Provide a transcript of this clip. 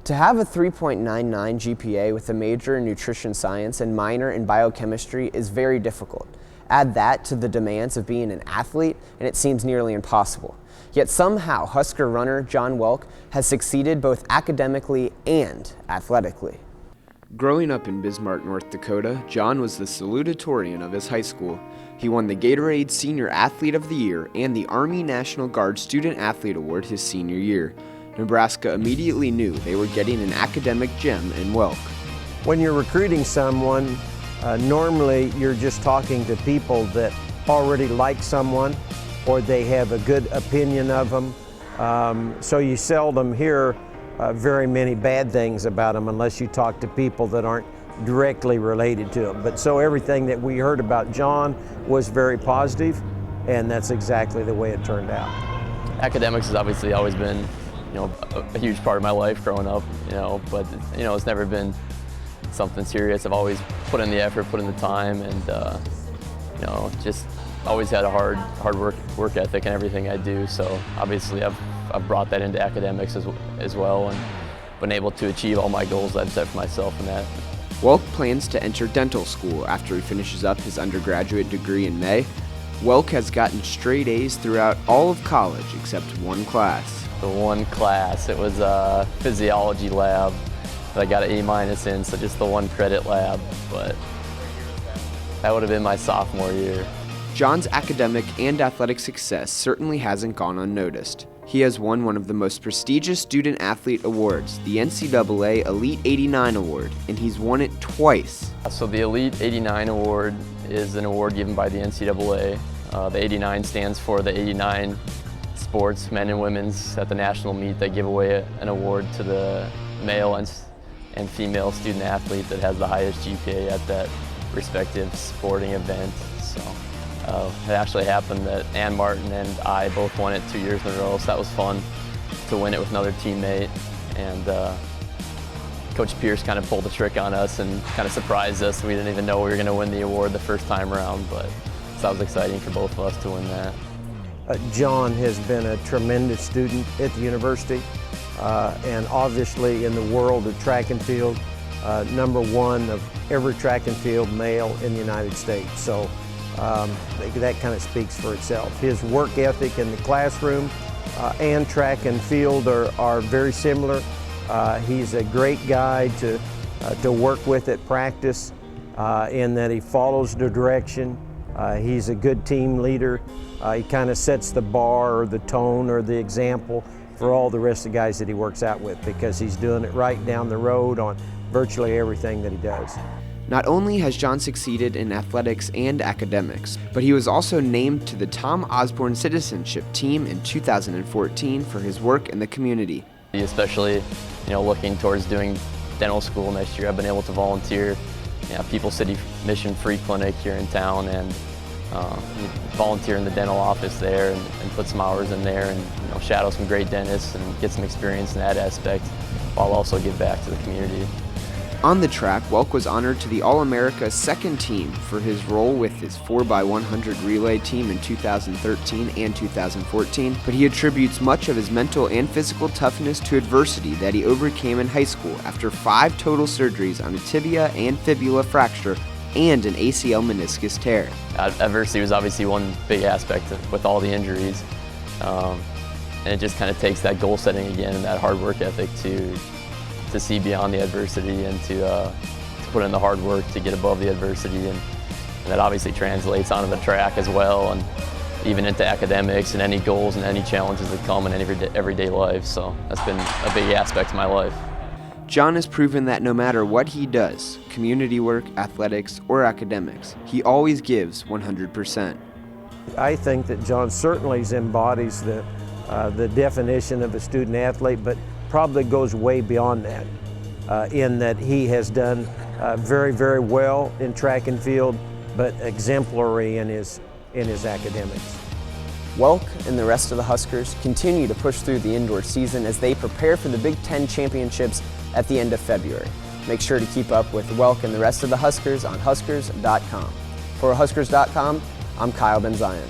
To have a 3.99 GPA with a major in nutrition science and minor in biochemistry is very difficult. Add that to the demands of being an athlete and it seems nearly impossible. Yet somehow Husker runner John Welk has succeeded both academically and athletically. Growing up in Bismarck, North Dakota, John was the salutatorian of his high school. He won the Gatorade Senior Athlete of the Year and the Army National Guard Student Athlete Award his senior year. Nebraska immediately knew they were getting an academic gem in Welk. When you're recruiting someone, normally you're just talking to people that already like someone or they have a good opinion of them. So you seldom hear very many bad things about them unless you talk to people that aren't directly related to them. But so everything that we heard about John was very positive, and that's exactly the way it turned out. Academics has obviously always been a huge part of my life growing up, but it's never been something serious. I've always put in the effort, put in the time, and just always had a hard work ethic in everything I do. So obviously I've brought that into academics as well, and been able to achieve all my goals that I've set for myself in that. Welk plans to enter dental school after he finishes up his undergraduate degree in May. Welk has gotten straight A's throughout all of college except one class. The one class, it was a physiology lab that I got an A- in, so just the one credit lab, but that would have been my sophomore year. John's academic and athletic success certainly hasn't gone unnoticed. He has won one of the most prestigious student athlete awards, the NCAA Elite 89 Award, and he's won it twice. So the Elite 89 Award is an award given by the NCAA. The 89 stands for the 89 sports, men and women's, at the national meet. They give away an award to the male and female student athlete that has the highest GPA at that respective sporting event. So it actually happened that Ann Martin and I both won it 2 years in a row, so that was fun to win it with another teammate. And Coach Pierce kind of pulled the trick on us and kind of surprised us. We didn't even know we were going to win the award the first time around, but so that was exciting for both of us to win that. John has been a tremendous student at the university, and obviously in the world of track and field, #1 of every track and field male in the United States. So that kind of speaks for itself. His work ethic in the classroom and track and field are very similar. He's a great guy to work with at practice in that he follows the direction. He's a good team leader. He kind of sets the bar or the tone or the example for all the rest of the guys that he works out with, because he's doing it right down the road on virtually everything that he does. Not only has John succeeded in athletics and academics, but he was also named to the Tom Osborne Citizenship Team in 2014 for his work in the community. Especially, looking towards doing dental school next year, I've been able to volunteer People City Mission Free Clinic here in town, and volunteer in the dental office there and put some hours in there and shadow some great dentists and get some experience in that aspect while also give back to the community. On the track, Welk was honored to the All-America second team for his role with his 4x100 relay team in 2013 and 2014, but he attributes much of his mental and physical toughness to adversity that he overcame in high school after 5 total surgeries on a tibia and fibula fracture and an ACL meniscus tear. Adversity was obviously one big aspect with all the injuries, and it just kind of takes that goal setting again and that hard work ethic to see beyond the adversity and to put in the hard work to get above the adversity, and that obviously translates onto the track as well, and even into academics and any goals and any challenges that come in everyday life. So that's been a big aspect of my life. John has proven that no matter what he does, community work, athletics, or academics, he always gives 100%. I think that John certainly embodies the definition of a student athlete, but probably goes way beyond that, in that he has done very, very well in track and field, but exemplary in his academics. Welk and the rest of the Huskers continue to push through the indoor season as they prepare for the Big Ten championships at the end of February. Make sure to keep up with Welk and the rest of the Huskers on Huskers.com. For Huskers.com, I'm Kyle Benzion.